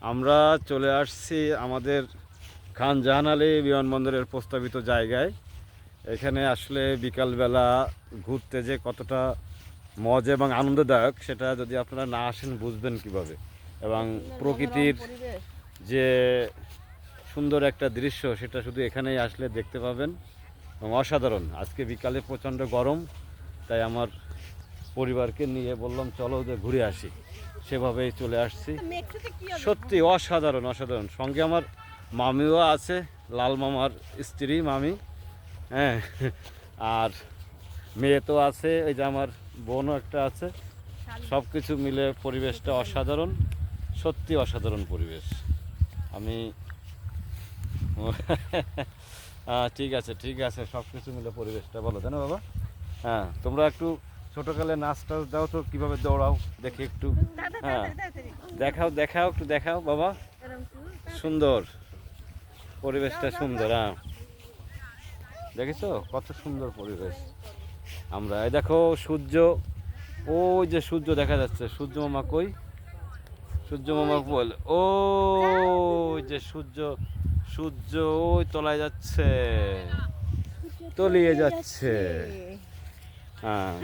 আমরা চলে আসছি আমাদের খান জাহান আলী বিমানবন্দরের প্রস্তাবিত জায়গায়। এখানে আসলে বিকালবেলা ঘুরতে যে কতটা মজা এবং আনন্দদায়ক সেটা যদি আপনারা না আসেন বুঝবেন কিভাবে। এবং প্রকৃতির যে সুন্দর একটা দৃশ্য সেটা শুধু এখানেই আসলে দেখতে পাবেন এবং অসাধারণ। আজকে বিকালে প্রচণ্ড গরম, তাই আমার পরিবারকে নিয়ে বললাম চলো যে ঘুরে আসি, সেভাবেই চলে আসছি। সত্যি অসাধারণ অসাধারণ। সঙ্গে আমার মামিও আছে, লাল মামার স্ত্রী মামি, হ্যাঁ, আর মেয়ে তো আছে, এই যে আমার বোনও একটা আছে। সব কিছু মিলে পরিবেশটা অসাধারণ, সত্যি অসাধারণ পরিবেশ। আমি ঠিক আছে ঠিক আছে, সব কিছু মিলে পরিবেশটা বলো তাই না বাবা? হ্যাঁ, তোমরা একটু ছোটোকালে নাচ টাচ দাও তো, কীভাবে দৌড়াও দেখি একটু। হ্যাঁ, দেখাও দেখাও একটু দেখাও বাবা। সুন্দর পরিবেশটা, সুন্দর। হ্যাঁ, দেখেছো কত সুন্দর পরিবেশ। আমরা এই দেখো সূর্য, ওই যে সূর্য দেখা যাচ্ছে। সূর্য মামা কই? সূর্য মামা বল, ও যে সূর্য, সূর্য ওই তলায় যাচ্ছে, তলিয়ে যাচ্ছে। হ্যাঁ